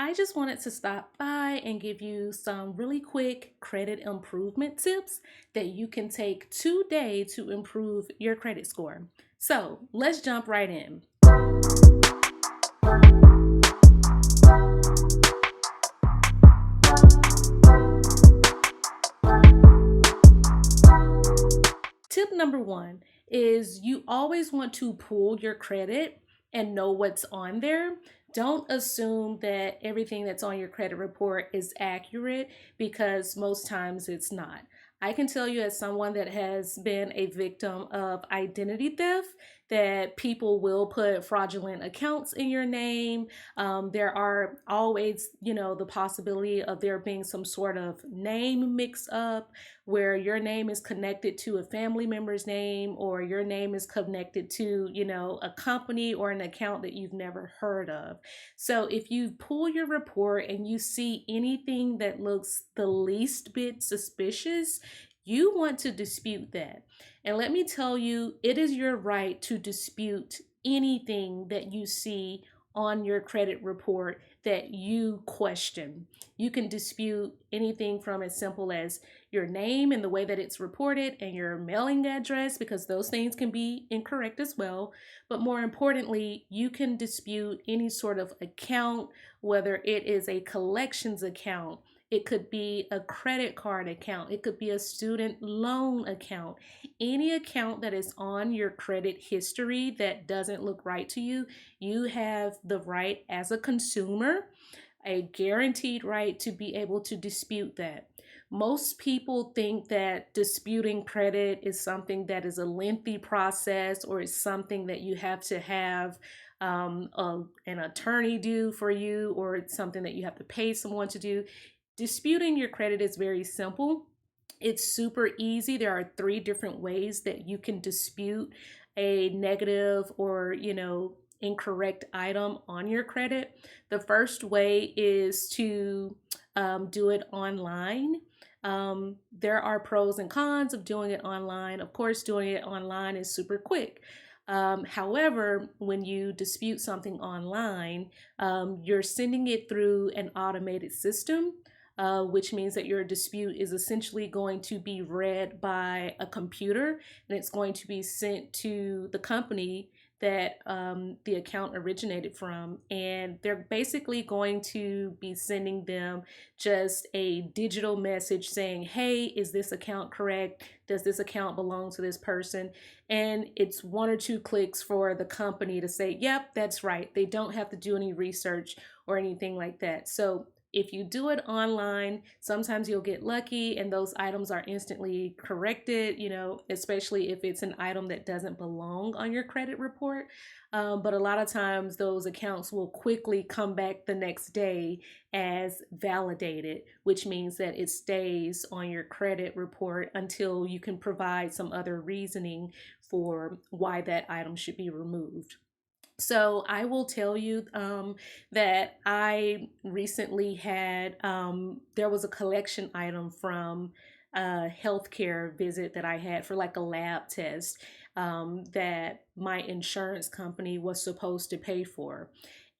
I just wanted to stop by and give you some really quick credit improvement tips that you can take today to improve your credit score. So let's jump right in. Tip number one is you always want to pull your credit and know what's on there. Don't assume that everything that's on your credit report is accurate because most times it's not. I can tell you, as someone that has been a victim of identity theft, that people will put fraudulent accounts in your name. There are always, the possibility of there being some sort of name mix up where your name is connected to a family member's name, or your name is connected to, a company or an account that you've never heard of. So if you pull your report and you see anything that looks the least bit suspicious, you want to dispute that. And let me tell you, it is your right to dispute anything that you see on your credit report that you question. You can dispute anything from as simple as your name and the way that it's reported and your mailing address, because those things can be incorrect as well. But more importantly, you can dispute any sort of account, whether it is a collections account, it could be a credit card account, it could be a student loan account. Any account that is on your credit history that doesn't look right to you, you have the right as a consumer, a guaranteed right to be able to dispute that. Most people think that disputing credit is something that is a lengthy process, or is something that you have to have an attorney do for you, or it's something that you have to pay someone to do. Disputing your credit is very simple. It's super easy. There are 3 different ways that you can dispute a negative or, incorrect item on your credit. The first way is to do it online. There are pros and cons of doing it online. Of course, doing it online is super quick. However, when you dispute something online, you're sending it through an automated system, which means that your dispute is essentially going to be read by a computer, and it's going to be sent to the company that the account originated from. And they're basically going to be sending them just a digital message saying, hey, is this account correct? Does this account belong to this person? And it's 1 or 2 clicks for the company to say, yep, that's right. They don't have to do any research or anything like that. So if you do it online, sometimes you'll get lucky and those items are instantly corrected, especially if it's an item that doesn't belong on your credit report. But a lot of times those accounts will quickly come back the next day as validated, which means that it stays on your credit report until you can provide some other reasoning for why that item should be removed. So I will tell you that I recently had, there was a collection item from a healthcare visit that I had for like a lab test that my insurance company was supposed to pay for.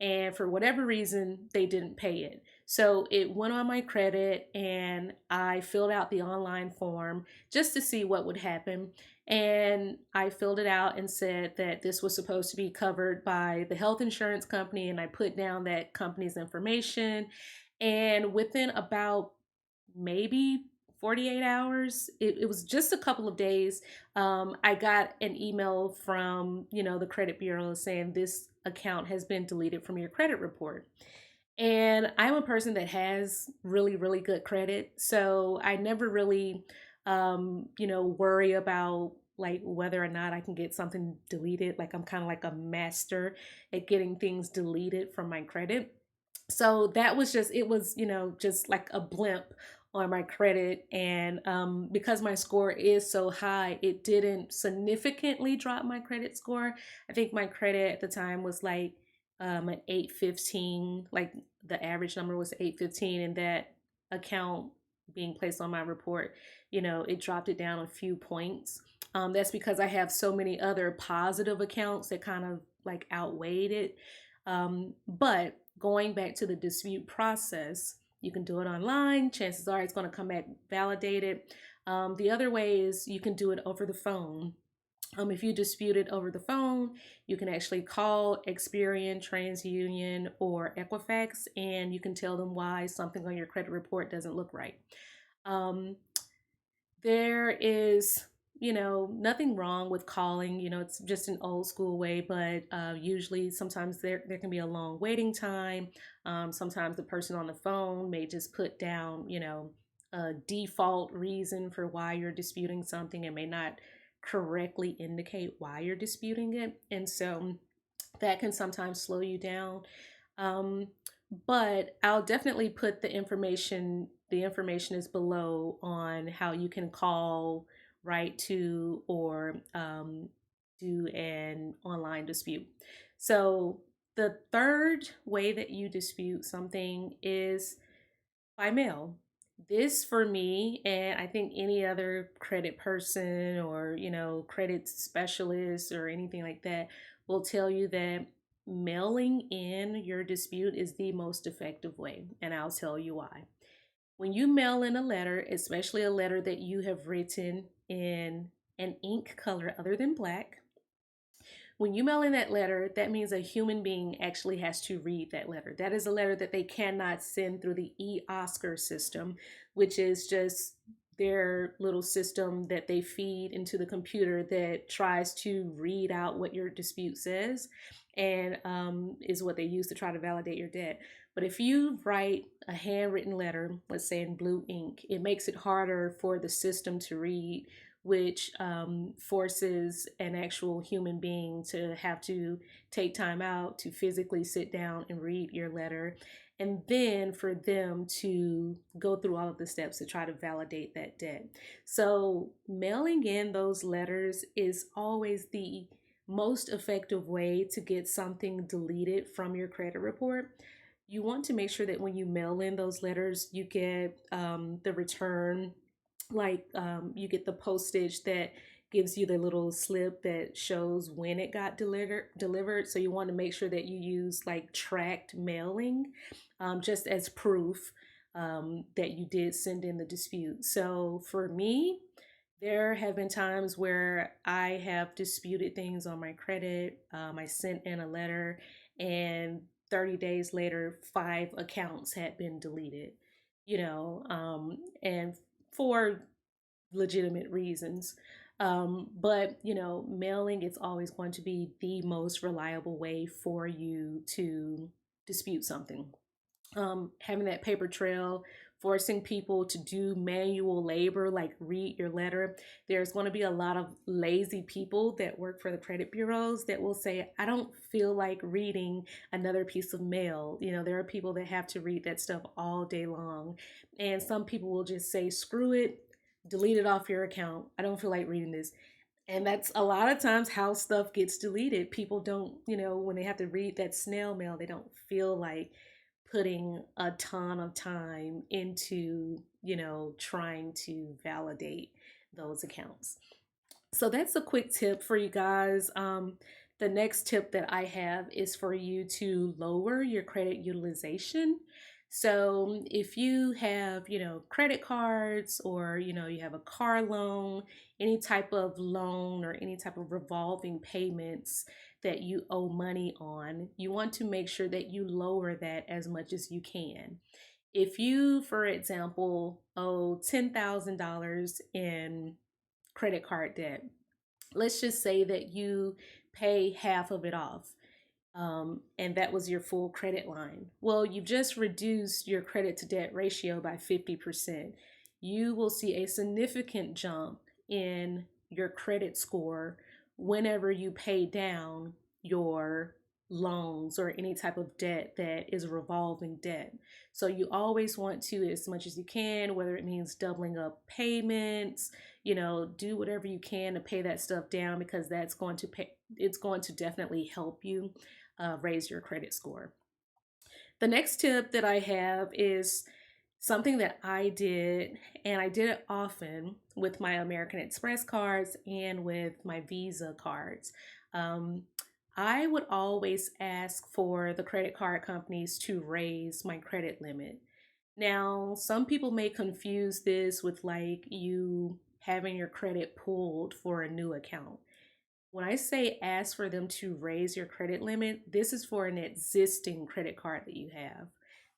And for whatever reason, they didn't pay it. So it went on my credit, and I filled out the online form just to see what would happen. And I filled it out and said that this was supposed to be covered by the health insurance company. And I put down that company's information. And within about maybe 48 hours, it was just a couple of days, I got an email from, the credit bureau saying this account has been deleted from your credit report. And I'm a person that has really, really good credit. So I never really, worry about like whether or not I can get something deleted. Like I'm kind of like a master at getting things deleted from my credit. So that was just, it was, just like a blimp on my credit. And because my score is so high, it didn't significantly drop my credit score. I think my credit at the time was like an 815, like the average number was 815, and that account being placed on my report, it dropped it down a few points. That's because I have so many other positive accounts that kind of like outweighed it. But going back to the dispute process, you can do it online. Chances are it's going to come back validated. The other way is you can do it over the phone. If you dispute it over the phone, you can actually call Experian, TransUnion, or Equifax, and you can tell them why something on your credit report doesn't look right. Um, there is, nothing wrong with calling. It's just an old school way, but usually sometimes there can be a long waiting time. Sometimes the person on the phone may just put down, a default reason for why you're disputing something and may not correctly indicate why you're disputing it. And so that can sometimes slow you down. Um, but I'll definitely put the information. The information is below on how you can call, write to, or do an online dispute. So the third way that you dispute something is by mail. This for me, and I think any other credit person or, credit specialist or anything like that will tell you that mailing in your dispute is the most effective way. And I'll tell you why. When you mail in a letter, especially a letter that you have written in an ink color other than black, when you mail in that letter, that means a human being actually has to read that letter. That is a letter that they cannot send through the e-Oscar system, which is just their little system that they feed into the computer that tries to read out what your dispute says, and is what they use to try to validate your debt. But if you write a handwritten letter, let's say in blue ink, it makes it harder for the system to read, which forces an actual human being to have to take time out to physically sit down and read your letter, and then for them to go through all of the steps to try to validate that debt. So mailing in those letters is always the most effective way to get something deleted from your credit report. You want to make sure that when you mail in those letters, you get the return, like you get the postage that gives you the little slip that shows when it got delivered. So you want to make sure that you use like tracked mailing, just as proof that you did send in the dispute. So for me, there have been times where I have disputed things on my credit. I sent in a letter, and 30 days later, 5 accounts had been deleted, and for legitimate reasons. But, mailing is always going to be the most reliable way for you to dispute something. Having that paper trail, forcing people to do manual labor like read your letter. There's going to be a lot of lazy people that work for the credit bureaus that will say, I don't feel like reading another piece of mail. There are people that have to read that stuff all day long. And some people will just say, screw it, delete it off your account. I don't feel like reading this. And that's a lot of times how stuff gets deleted. People don't, when they have to read that snail mail, they don't feel like putting a ton of time into, trying to validate those accounts. So that's a quick tip for you guys. The next tip that I have is for you to lower your credit utilization. So if you have, credit cards, or, you have a car loan, any type of loan or any type of revolving payments that you owe money on, you want to make sure that you lower that as much as you can. If you, for example, owe $10,000 in credit card debt, let's just say that you pay half of it off, and that was your full credit line. Well, you just reduced your credit to debt ratio by 50%. You will see a significant jump in your credit score whenever you pay down your loans or any type of debt that is revolving debt. So you always want to, as much as you can, whether it means doubling up payments, do whatever you can to pay that stuff down, because it's going to definitely help you raise your credit score. The next tip that I have is something that I did, and I did it often with my American Express cards and with my Visa cards. I would always ask for the credit card companies to raise my credit limit. Now, some people may confuse this with like you having your credit pulled for a new account. When I say ask for them to raise your credit limit, this is for an existing credit card that you have.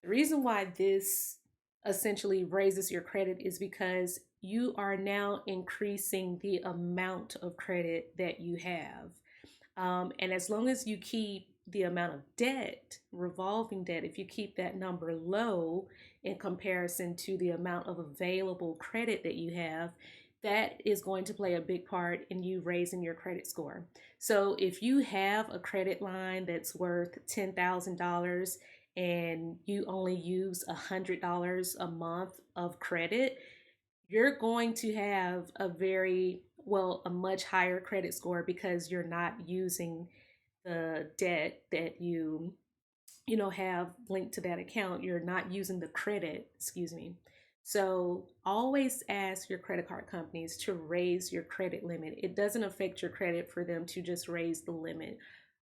The reason why this essentially raises your credit is because you are now increasing the amount of credit that you have. And as long as you keep the amount of debt, revolving debt, if you keep that number low in comparison to the amount of available credit that you have, that is going to play a big part in you raising your credit score. So if you have a credit line that's worth $10,000 and you only use $100 a month of credit, you're going to have a much higher credit score because you're not using the debt that you have linked to that account. You're not using the credit, excuse me. So always ask your credit card companies to raise your credit limit. It doesn't affect your credit for them to just raise the limit.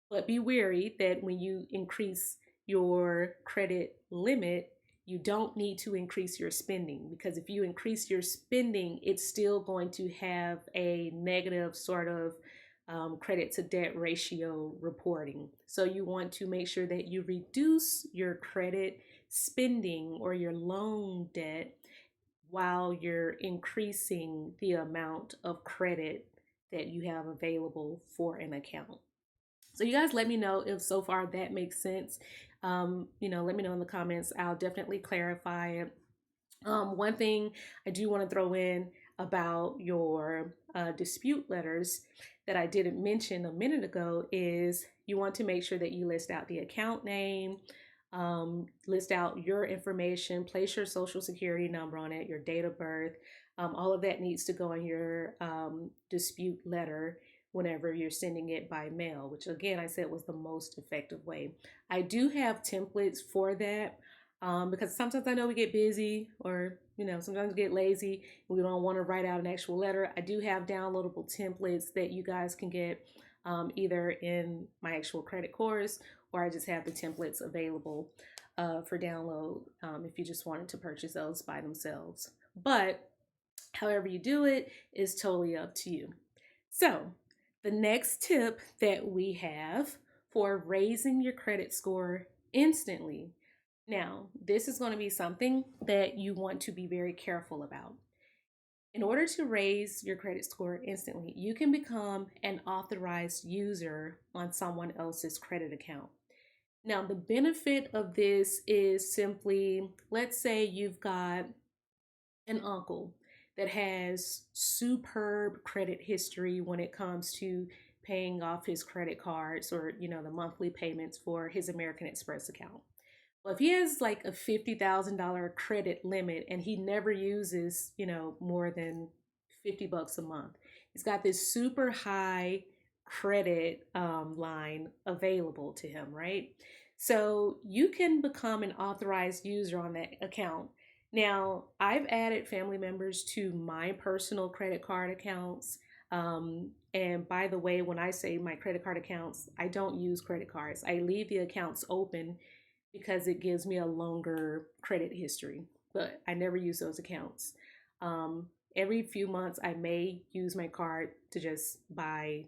But be wary that when you increase your credit limit, you don't need to increase your spending, because if you increase your spending, it's still going to have a negative sort of credit to debt ratio reporting. So you want to make sure that you reduce your credit spending or your loan debt while you're increasing the amount of credit that you have available for an account. So you guys let me know if so far that makes sense. Let me know in the comments. I'll definitely clarify it. One thing I do want to throw in about your dispute letters that I didn't mention a minute ago is you want to make sure that you list out the account name, list out your information, place your social security number on it, your date of birth. All of that needs to go in your dispute letter whenever you're sending it by mail, which again, I said was the most effective way. I do have templates for that because sometimes I know we get busy or, sometimes we get lazy. We don't want to write out an actual letter. I do have downloadable templates that you guys can get either in my actual credit course, or I just have the templates available for download if you just wanted to purchase those by themselves. But however you do it is totally up to you. So the next tip that we have for raising your credit score instantly. Now, this is going to be something that you want to be very careful about. In order to raise your credit score instantly, you can become an authorized user on someone else's credit account. Now, the benefit of this is simply, let's say you've got an uncle that has superb credit history when it comes to paying off his credit cards or, the monthly payments for his American Express account. Well, if he has like a $50,000 credit limit and he never uses, more than $50 a month, he's got this super high credit line available to him, right? So you can become an authorized user on that account. Now, I've added family members to my personal credit card accounts. And by the way, when I say my credit card accounts, I don't use credit cards. I leave the accounts open because it gives me a longer credit history, but I never use those accounts. Every few months, I may use my card to just buy,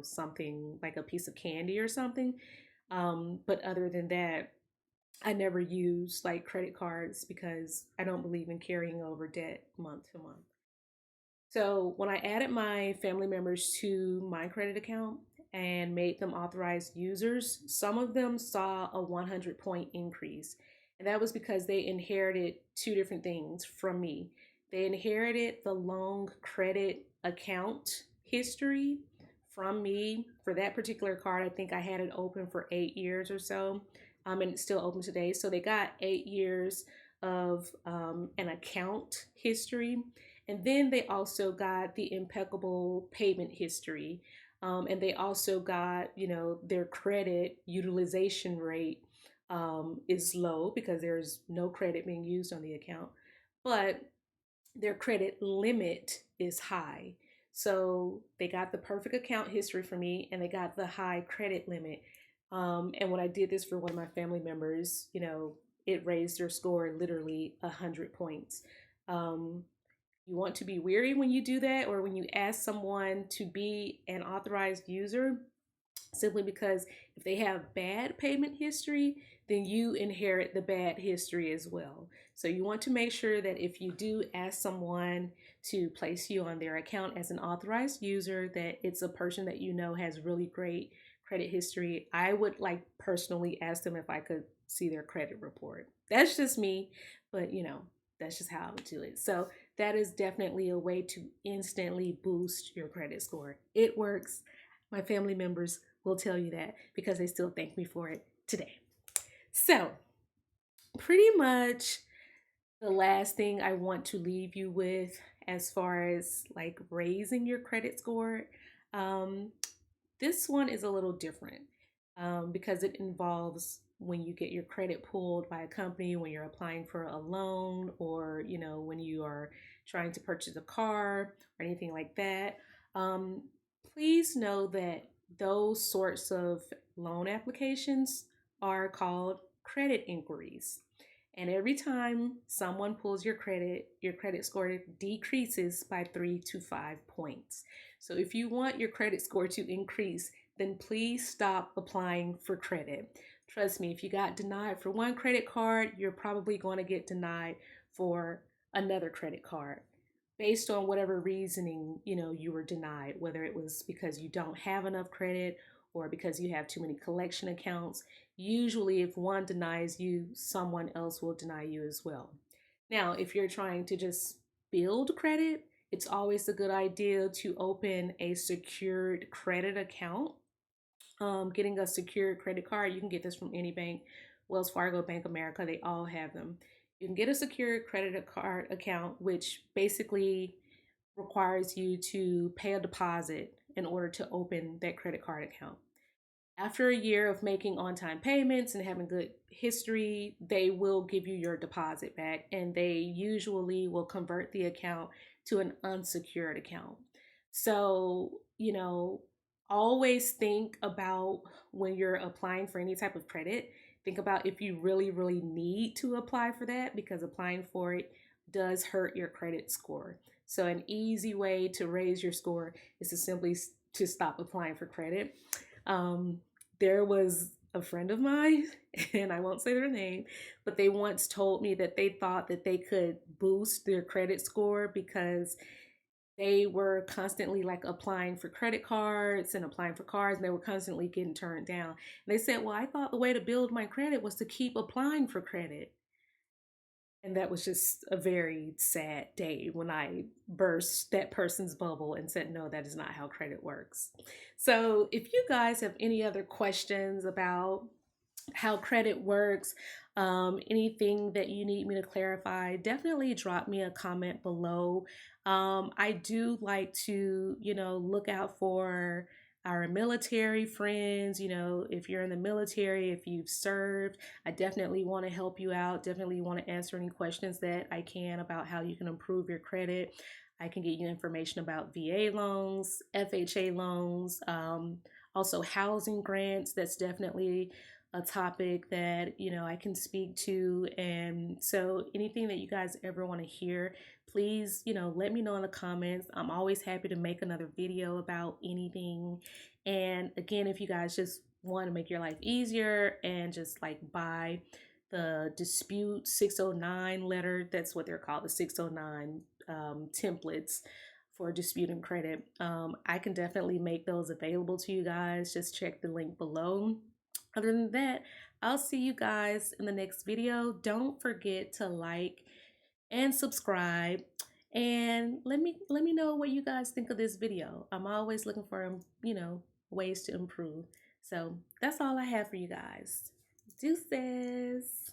something like a piece of candy or something. But other than that, I never use like credit cards because I don't believe in carrying over debt month to month. So when I added my family members to my credit account and made them authorized users, some of them saw a 100-point increase. And that was because they inherited two different things from me. They inherited the long credit account history from me. For that particular card, I think I had it open for 8 years or so, and it's still open today. So they got 8 years of an account history. And then they also got the impeccable payment history. And they also got, their credit utilization rate is low because there's no credit being used on the account. But their credit limit is high. So they got the perfect account history for me, and they got the high credit limit. And when I did this for one of my family members, it raised their score literally 100 points. Um, you want to be wary when you do that, or when you ask someone to be an authorized user, simply because if they have bad payment history, then you inherit the bad history as well. So you want to make sure that if you do ask someone to place you on their account as an authorized user, that it's a person that you know has really great credit history. I would like personally ask them if I could see their credit report. That's just me, but that's just how I would do it. So that is definitely a way to instantly boost your credit score. It works. My family members will tell you that because they still thank me for it today. So, pretty much the last thing I want to leave you with as far as like raising your credit score, um, this one is a little different because it involves when you get your credit pulled by a company, when you're applying for a loan, or when you are trying to purchase a car or anything like that. Um, Please know that those sorts of loan applications are called credit inquiries. And every time someone pulls your credit score decreases by 3 to 5 points. So if you want your credit score to increase, then please stop applying for credit. Trust me, if you got denied for one credit card, you're probably going to get denied for another credit card based on whatever reasoning, you were denied, whether it was because you don't have enough credit or because you have too many collection accounts. Usually, if one denies you, someone else will deny you as well. Now, if you're trying to just build credit, it's always a good idea to open a secured credit account. Getting a secured credit card, you can get this from any bank, Wells Fargo, Bank of America, they all have them. You can get a secured credit card account, which basically requires you to pay a deposit in order to open that credit card account. After a year of making on time payments and having good history, they will give you your deposit back, and they usually will convert the account to an unsecured account. So, always think about when you're applying for any type of credit, think about if you really, really need to apply for that, because applying for it does hurt your credit score. So, an easy way to raise your score is to simply to stop applying for credit. There was a friend of mine, and I won't say their name, but they once told me that they thought that they could boost their credit score because they were constantly like applying for credit cards and applying for cards, and they were constantly getting turned down. And they said, well, I thought the way to build my credit was to keep applying for credit. And that was just a very sad day when I burst that person's bubble and said, no, that is not how credit works. So if you guys have any other questions about how credit works, anything that you need me to clarify, definitely drop me a comment below. I do like to, look out for our military friends. If you're in the military, if you've served, I definitely want to help you out. Definitely want to answer any questions that I can about how you can improve your credit. I can get you information about VA loans, FHA loans, also housing grants. That's definitely a topic that I can speak to. And so anything that you guys ever want to hear, please let me know in the comments. I'm always happy to make another video about anything. And again, if you guys just want to make your life easier and just like buy the dispute 609 letter, that's what they're called, the 609 templates for disputing credit, I can definitely make those available to you guys. Just check the link below. Other than that, I'll see you guys in the next video. Don't forget to like and subscribe, and let me know what you guys think of this video. I'm always looking for ways to improve. So that's all I have for you guys. Deuces.